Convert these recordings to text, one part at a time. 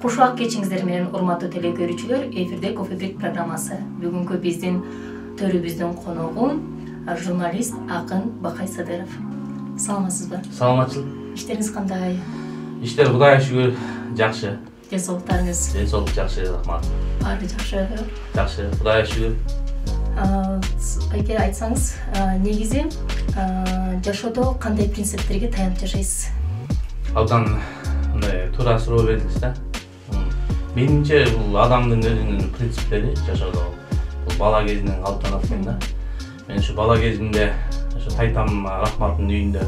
Кушак кечиңиздер менен урматтуу теле көрүүчүлөр, эфирде Кофебрик программасы. Бүгүнкү биздин төрүбүздүн коногу журналист Акын Бакай Садыров. Саламатсызбы? Саламатчылык. Иштериңиз кандай? Иштер Кудайга шүгүр жакшы. Ден соолуктарыңыз? Ден соолук жакшы, рахмат. Баары жакшы? Жакшы, Кудайга шүгүр. Эгер айтсаңыз, негизи жашоодо кандай принциптерге таянып жашайсыз? Абдан мындай туура суроо бердиңиз да. Менимче бул адамдын өзүнүн принциптери жашоодо. Бул бала кезинен калыптанат экен да. Мен ушу бала кезимде ошо тайтам Рахматтын үйүндө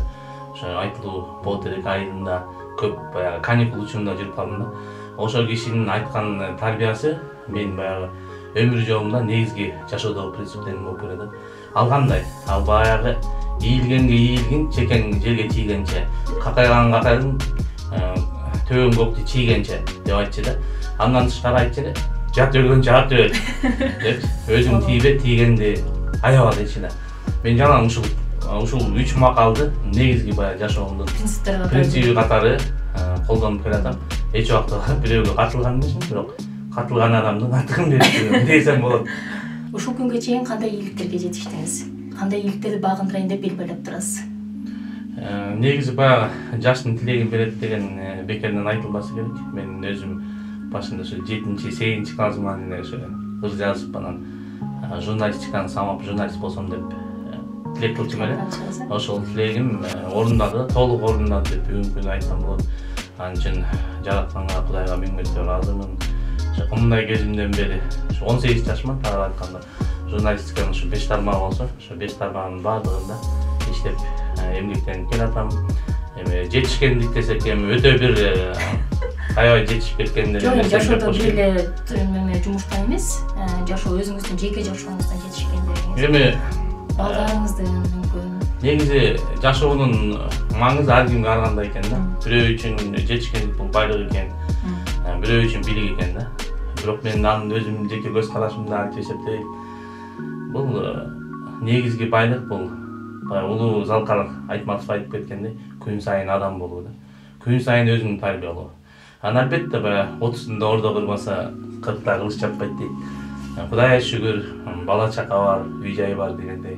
ошо айтылуу болот элек айылында көп баягы каникул учурунда жүрүп калдым да. Ошол кишинин айткан тарбиясы мен баягы өмүр жолумда негизги жашоодогу принциптерим болуп келет. Ал кандай? Ал баягы ийилгенге ийилгин, чекең жерге тийгенче, какайган төбөң көктү чийгенче деп айтчу да. Андан тышкары айтчу эле, жат өлгөнчө ат өл деп, өзүң тийбе, тийгенди аяба дейчү да. Мен жана ушул 3 макалды негизги баягы жашоомдун принциби катары колдонуп келатам. Эч убакта бирөөгө катылган эмесмин, бирок катылган адамдын атын берип десем болот. Ушул күнгө чейин кандай ийгиликтерге жетиштиңиз? Кандай ийгиликтерди багындырайын деп белгилеп турасыз? Негизи баягы жаштын тилегин берет деген бекеринен айтылбасы керек. Мен өзүм башында ошо 7-8 классыман эле ошо ыр жазып анан журналистиканы самап журналист болсом деп тилек кылчумун эле. Ошол тилегим орундады, толук орундады деп бүгүнкү күнү айтсам болот. Анын үчүн жаратканга Кудайга миң мәртебе ыраазымын. Ошо мындай кезимден бери, ошо 18 жашман тагы айтканда, журналистиканын ушу 5 тармагы болсо, ошо 5 тармагынын баардыгында иштеп эмгектенип келатам. Эми жетишкендик десек эми өтө бир аябай жетишип кеткендер. Жок, жашоодо бир эле жумуштан эмес, жашоо өзүңүздүн жеке жашооңуздан жетишкендериңиз. Эми балдарыңыздын мүмкүн. Негизи жашоонун маңызы ар кимге ар кандай экен да. Бирөө үчүн жетишкендик бул байлык экен, бирөө үчүн бийлик экен да. Бирок мен анын өзүмдүн жеке көз карашымда айтып эсептейм. Бул негизги байлык бул улуу Залкар Айтматов айтып кеткендей, күн сайын адам болуу да. Күн сайын өзүңдү тарбиялоо. Анан албетте баягы 30-да ордо кырбаса 40-та кылыч чаппайт дейт. Кудайга шүгүр, бала чака бар, үй жай бар дегендей.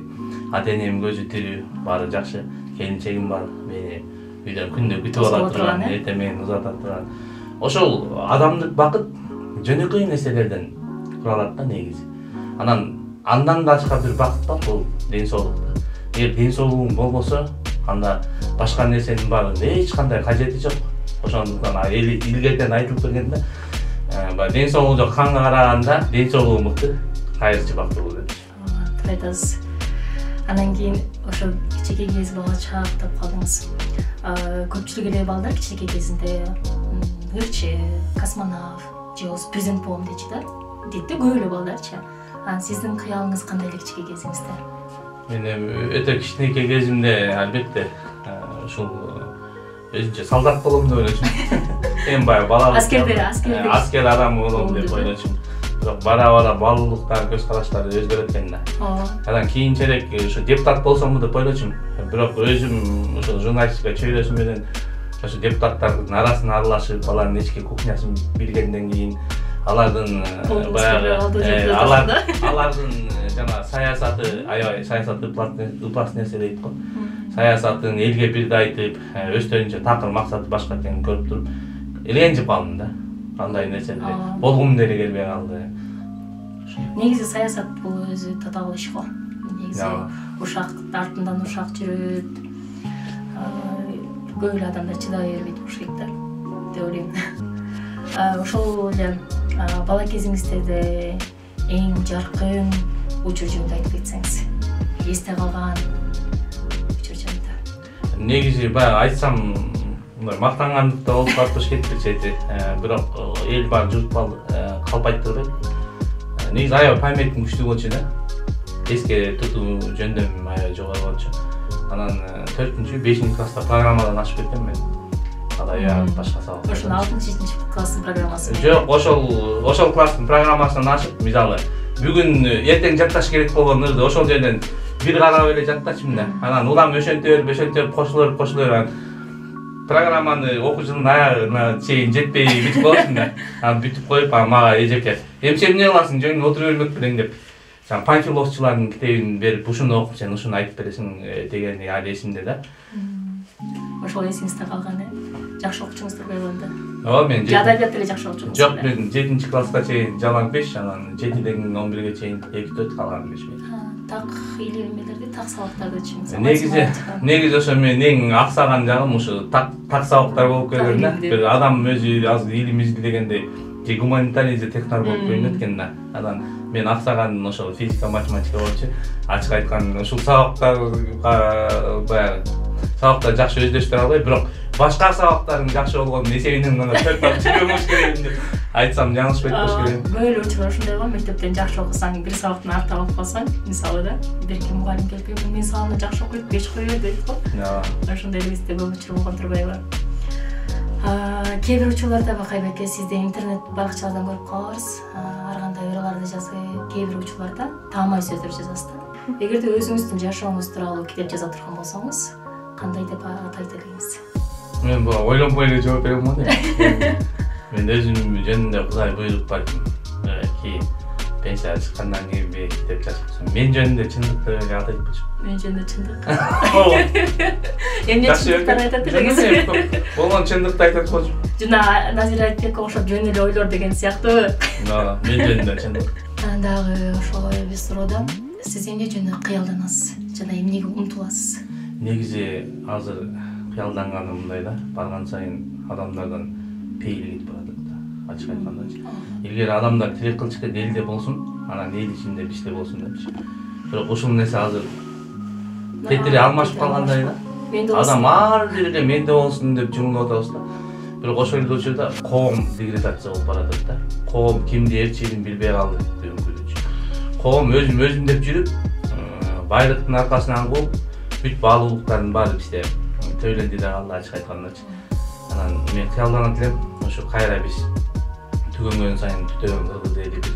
Ата-энем көзү тирүү, баары жакшы. Келинчегим бар, мени үйдөн күндө күтүп ала турган, эртең менен узатып турган. Ошол адамдык бакыт жөнөкөй нерселерден куралат да негизи. Андан башка бир бакыт бар, бул ден соолук. Эгер ден соолугуң болбосо, анда башка нерсенин баардыгынын эч кандай кажети жок. Ошондуктан илгертен айтылып келген да. Ден соолугу жок канга караганда ден соолугу мыкты, кайрысы бактуу болот. Туура айтасыз. Анан кийин ошо кичине кез бала чак деп калдыңыз. Көпчүлүк эле балдар кичине кезинде ырчы, космонавт же болбосо президент болом дейчи да. Дейт да көп эле балдарчы. Анан сиздин кыялыңыз кандай эле кичине кезиңизде? Мен өтө кичинекей кезимде албетте ушул өзүнчө солдат болом деп ойлочумун. Эми баягы бала аскер адам болом деп ойлочумун. Бирок бара балдуулуктар, көз караштары өзгөрөт экен да. Анан кийинчерээк ушу депутат болсомбу деп ойлочумун. Бирок өзүм ошо журналистика чөйрөсү менен ошо депутаттардын арасына аралашып, алардын ички кухнясын билгенден кийин алардын баягы алардын жана саясаты, аябай саясаты ыплас нерсе дейт го. Саясатын элге бирди айтып, өздөрүнчө такыр максаты башка экенин көрүп туруп, ренжип калдым да. Андай нерселер болгум деле келбей калды. Негизи саясат бул өзү татаал иш го. Негизи ушак артынан ушак жүрөт. Көп эле адамдар чыдай бербейт ушакта деп ойлойм. Ошол эле бала кезиңиздеде эң жаркын учур жөнүндө айтып кетсеңиз, эсте калган учур жөнүндө. Негизи баягы айтсам мындай мактангандык да болуп калыш кетпечети. Бирок эл бар, журт калпайт турбайт. Негизи аябай памятим күчтүү болчу да. Эске тутуу жөндөм аябай жогору болчу. Анан 4-5 класста программадан ашып кетем мен. Ада башка сабак. Ошол 6-7 класстын программасы. Жок, ошол класстын программасынан ашып, мисалы, бүгүн эртең жатташ керек болгон ырды ошол жерден бир карап эле жаттачумун да. Анан улам өшөнтө берип кошулуп программаны окуу жылынын аягына чейин жетпей бүтүп каласың да. Аны бүтүп коюп, мага эжеке, эмче эмне кыласың, жөн отура бермек белең деп. Жаңа панфиловчулардын китебин берип, ушуну окуп, сен ушуну айтып бересиң дегени али эсимде да. Ошол эсиңизде калган жакшы окуучуңуздар болгондо. Ооба, мен адабият деле жакшы окучумун. Жок, мен 7-класска чейин жалаң 5, анан 7ден 11ге чейин 2-4 калган 5 мен. Так илимдерди, так сабактарды чын. Негизи ошо мен эң аксаган жагым ушу так сабактар болуп келген да. Бир адам өзү азыр илим издегенде же гуманитарий же технар болуп көрүнөт экен да. Анан мен аксаган ошол физика, математика болчу. Ачык айтканда ушул сабактарга баягы сабактар жакшы өздөштүрө албай, бирок башка сабактардын жакшы болгонун эсебинен гана төрт алып жүрмөш керек деп айтсам жаңылышпайт болуш керек. Көбөлүү учурлар ушундай го, мектептен жакшы окусаң, бир сабактын артта калып калсаң, мисалы да, бирки мугалим келип, мен сабагымда жакшы окуйт, 5 коёбу дейт го. Ошондой элебизде көп учур болгон турбайбы? Кээ бир учурларда Бакайбеке сизде интернет баракчалардан көрүп калабыз. Ар кандай ырларды жазып, кээ бир учурларда таамай сөздөр жазасыз да. Эгерде өзүңүздүн жашооңуз тууралуу китеп жаза турган болсоңуз, кандай деп атайт элеңиз? Мен буга ойлонбой эле жооп берем го. Мен өзүм жөнүндө Кудай буйруп бардым. Кийин пенсияга чыккандан кийин китеп жазып, мен жөнүндө чындыкты айтып болчу. Мен жөнүндө чындык. Эмне чындыктан айтат элеңиз? Болгон чындыкты айтат болчу. Жана Назира Айтбекке окшоп жөн эле ойлор деген сыяктуу. Мен жөнүндө чындык. Дагы ошол эбиз суроода сиз эмне жөнүндө кыялданасыз жана эмнеге умтуласыз? Негизи азыр кыялданганым мындай да, барган сайын адамдардан пейили кетип баратат да, ачык айткандачы. Эгер адамдар тилек кылчу экен элде болсун, анан эл ичинде бизде болсун депчи. Бирок ушул нерсе азыр тетири алмашып калгандай да. Адам ар жерде менде болсун деп жумулуп атабыз да. Бирок ошол эле учурда коом деградация болуп баратат да. Коом кимди ээрчилин билбей калды бүгүнкү күндө. Коом өзүм деп жүрүп, байлыктын аркасынан кууп, бүт баалуулуктардын баары бизде төйленди да калды, ачык айткандачы. Анан мен кыялданат элем, ошо кайра биз түгөнгөн сайын бүтөөн кыргыз эли бир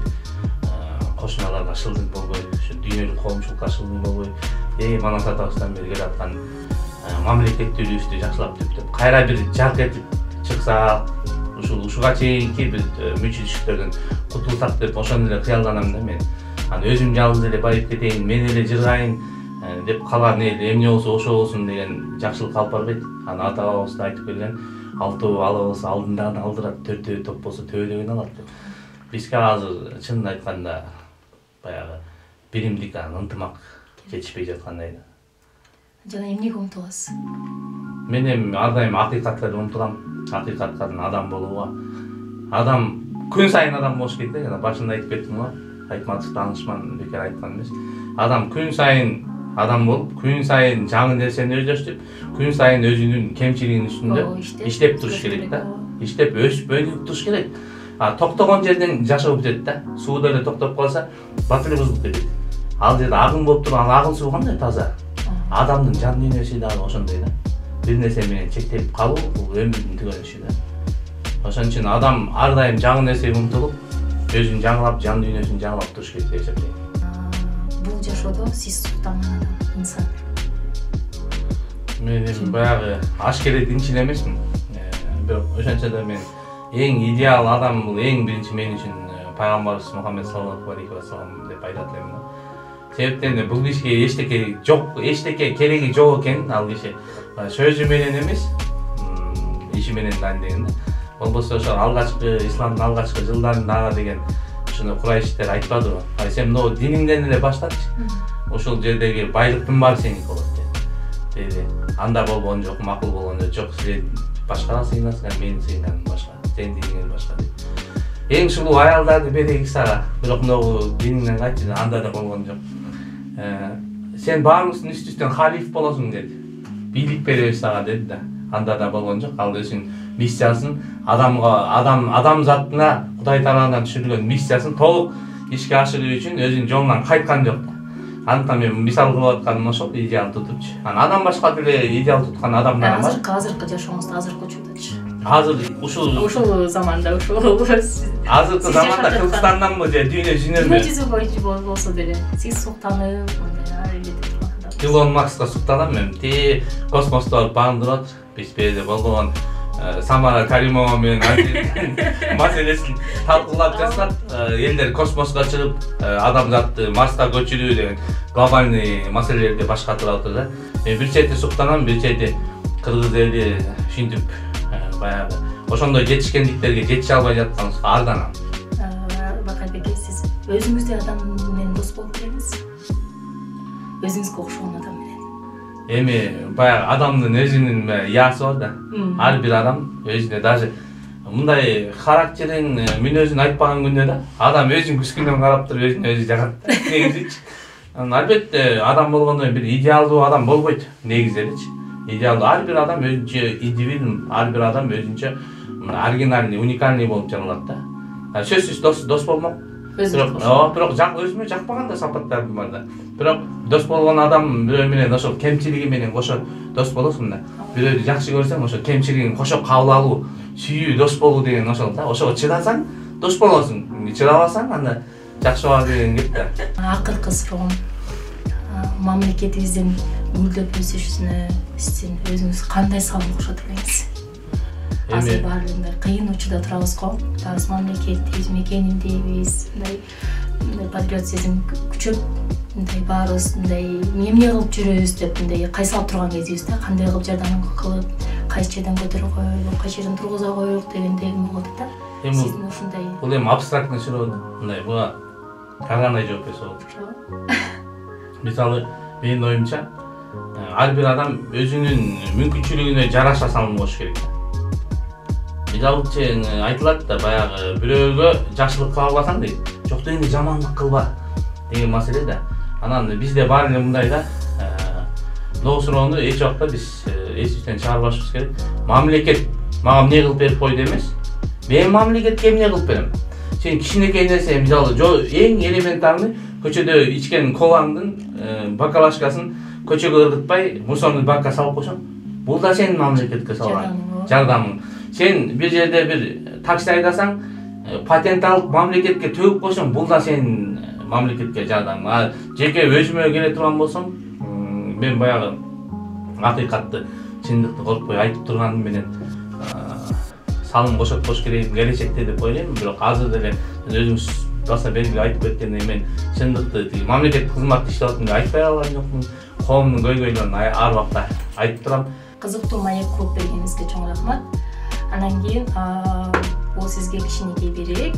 кошуналарга шылдың болбой, ошо дүйнөлүк коомчулукка шылдың болбой, манас атабыздан бери келаткан мамлекеттүүлүгүбүздү жакшылап түптөп кайра бир жарк этип чыкса, ушуга чейинки бир мүчүлүштөрдөн кутулсак деп ошону эле кыялданам да мен. Анан өзүм жалгыз эле байып кетейин, мен эле жыргайын деп калган эл эмне болсо ошо болсун деген жакшылык алып барбайт. Анан ата бабабыз да айтып келген, алтоо ала болсо алдындагын алдырат, төртөө топ болсо төбөдөгүн алат деп. Бизге азыр чынын айтканда баягы биримдик ынтымак жетишпей жаткандай да. Жана эмнеге умтуласыз? Мен эми ар дайым акыйкатка умтулам, акыйкатка адам болууга. Адам күн сайын адам болуш керек да, жана башында айтып кеттим го. Айтматов таанышман бекер айткан эмес. Адам күн сайын адам болуп, күн сайын жаңы нерсени өздөштүрүп, күн сайын өзүнүн кемчилигинин үстүндө иштеп туруш керек да. Иштеп өсүп өнүгүп туруш керек. Токтогон жерден жашоо бүтөт да. Сууда эле токтоп калса, батыры бузулуп кетет. Ал жерде агын болуп турган агын суу кандай таза. Адамдын жан дүйнөсү дагы ошондой да. Бир нерсе менен чектелип калуу бул өмүрдүн түгөнүшү да. Ошон үчүн адам ар дайым жаңы нерсеге умтулуп, өзүн жаңылап, жан дүйнөсүн жаңылап туруш керек деп эсептейм. Бул жашоодо сиз суктанган адам, инсан. Мен баягы ашкере динчил эмесмин. Бирок ошончо да мен эң идеал адам бул эң биринчи мен үчүн пайгамбарыбыз Мухаммед саллаллаху алейхи ва саллам деп айтат элем да. Себептен бул кишиге эчтеке жок, эчтеке кереги жок экен ал киши. Сөзү менен эмес, иши менен дайын деген да. Болбосо ошо алгачкы исламдын алгачкы жылдарындагы деген ушуну курайшиттер айтпадыбы? Сен могу диниңден эле баштачы. Ошол жердеги байлыктын баары сеники болот деди. Анда болгон жок, макул болгон жок. Сен башкага сыйынасың, менин сыйынаным башка. Сен диниңен башка дейт. Эң сулуу аялдарды берейик сага, бирок могу диниңден кайтчы, анда да болгон жок. Сен баарыбыздын үстүбүздөн халиф болосуң деди. Бийлик беребиз сага деди да. Анда да болгон жок. Ал өзүнүн миссиясын адамзатына Кудай тарабынан түшүрүлгөн миссиясын толук ишке ашыруу үчүн өзүнүн жолунан кайткан жок да. Андыктан мен мисал кылып атканым ошол идеал тутупчу. Анан башка деле идеал туткан адамдар бар. Азыркы жашооңузда азыркы учурдачы. Азыр ушул заманда азыркы заманда Кыргызстанданбы же дүйнө жүзүнөн дүйнө жүзү боюнча болсо деле сиз суктанып, мындай эле Илон Маскка суктанам мен. Космосто багындырып атат. биз берде болгон Самара Каримова менен маселесин талкуулап жатсак, элдер космоско чыгып, адамзатты Марска көчүрүү деген глобальный маселелерди баш катырып атат да. Мен бир чети суктанам, бир чети кыргыз эли ушинтип баягы ошондой жетишкендиктерге жетише албай жатканыбызга арданам. Бакайбек, сиз өзүңүздү адам менен дос болуп келиңиз. Өзүңүзгө окшогон адам менен. Эми баягы адамдын өзүнүн яасы бар да. Ар бир адам өзүнө даже мындай характерин, мүнөзүн айтпаган күндө да адам өзүн күскүнөн карап туруп өзүн өзү жагат. Негизичи. Албетте адам болгондон кийин бир идеалдуу адам болбойт. Негизи элечи. Идеалдуу ар бир адам өзүнчө индивидуум, ар бир адам өзүнчө оригинальный, уникальный болуп жаралат да. Сөзсүз дос болмок. Бирок өзүмө жакпаган да сапаттарым бар да. Бирок дос болгон адам бирөө менен ошол кемчилиги менен кошо дос болосуң да. Бирөөдү жакшы көрсөң, ошо кемчилигин кошо кабыл алуу, сүйүү, дос болуу деген ошол да. Ошого чыдасаң дос болосуң. Чыдабасаң анда жакшы болот деген кеп да. Акыркы суроом. Мамлекетибиздин гүлдөп өсүшүнө сиздин өзүңүз кандай салым кошот элеңиз? Азыр баардыгында кыйын учурда турабыз го. Баарыбыз мамлекетибиз, мекеним дейбиз, мындай патриотизм күчөп, мындай баарыбыз мындай эмне кылып жүрөбүз деп мындай кайсалап турган кезибиз да. Кандай кылып жардам кылып, кайсы жерден көтөрүп коелук, кайсы жерден тургуза коелук дегендей болот да. Сиздин ушундай. Бул эми абстрактный суроо да. Мындай буга кандай жооп берсе болот. Мисалы, менин оюмча, ар бир адам өзүнүн мүмкүнчүлүгүнө жараша салым кошуш керек. Мисалы айтылат да, баягы бирөөгө жакшылык кыла албасаң дейт, жок дегенде жамандык кылба деген маселе да. Анан бизде бар эле мындай да, мына суроону эч убакта биз эсибизден чыгарбашыбыз керек. Мамлекет мага эмне кылып берип койду эмес, мен мамлекетке эмне кылып берем. Сен кичинекей нерсе, мисалы, эң элементарный көчөдө ичкен колаңдын бакалашкасын көчөгө ыргытпай, мусорный бакка салып койсоң, бул да сенин мамлекетке салган жардамың. Сен бир жерде бир такси айдасаң, патент алып мамлекетке төгүп койсоң, бул да сенин мамлекетке жардамың. Жеке өзүмө келе турган болсом, мен баягы акыйкатты, чындыкты коркпой айтып турганым менен салым кошот керегим келечекте деп ойлойм. Бирок азыр деле өзүңүз баса белги айтып кеткендей, мен чындыкты мамлекеттик кызматта иштеп атам деп айтпай алган жокмун. Коомдун көйгөйлөрүн ар убакта айтып турам. Кызыктуу маек куруп бергениңизге чоң рахмат. Анан кийин бул сизге кичинекей берек.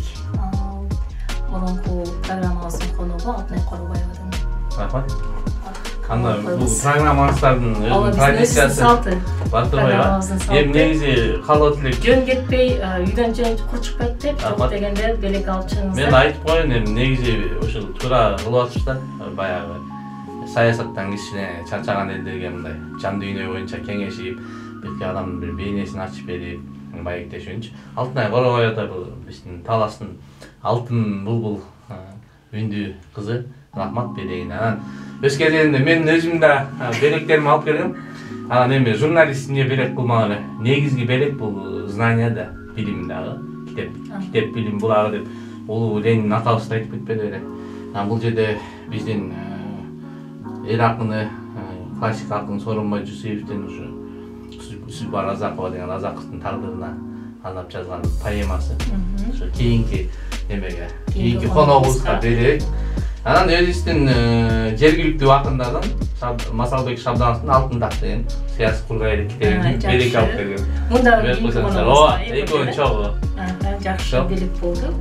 Мурунку программабыздын коногу Алтынай Коробаевадан. Рахмат. Анда бул программабыздын өзүнүн традициясы бар турбайбы? Эми негизи калып элек жөн кетпей, үйдөн кур чыкпайт деп, жок дегенде белек алып чыгыңыздар. Мен айтып коеюн, эми негизи ушул туура кылып атышта, баягы саясаттан кичине чарчаган элдерге мындай жан дүйнө боюнча кеңешип, бирки адамдын бир бейнесин ачып берип, маектешүүнчү. Алтынай Коробаева бул биздин Таластын алтын булбул үндүү кызы. Рахмат берейин. Анан өз кезегинде мен өзүм да белектеримди алып келгем. Анан эми журналист эмне белек кылмак эле? Негизги белек бул знания да, билим дагы. Китеп билим булагы деп улуу Ленин атабыз айтып кетпеди беле. Анан бул жерде биздин эл акыны, классик акын Сооронбай Жусуевдин ушу Сүбар Азакова деген Азаковдун тагдырына арнап жазган поэмасы. Ошо кийинки эмеге, кийинки коногубузга берек. Анан өзүбүздүн жергиликтүү акындардан Масалбек Шабдановдун Алтын так деген саясий кургай китебин берек алып келген. Мында экөө чогуу. Жакшы белек болду.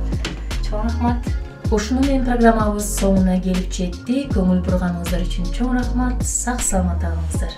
Чоң рахмат. Ушуну менен программабыз соңуна келип жетти. Көңүл бурганыңыздар үчүн чоң рахмат. Сак саламат калыңыздар.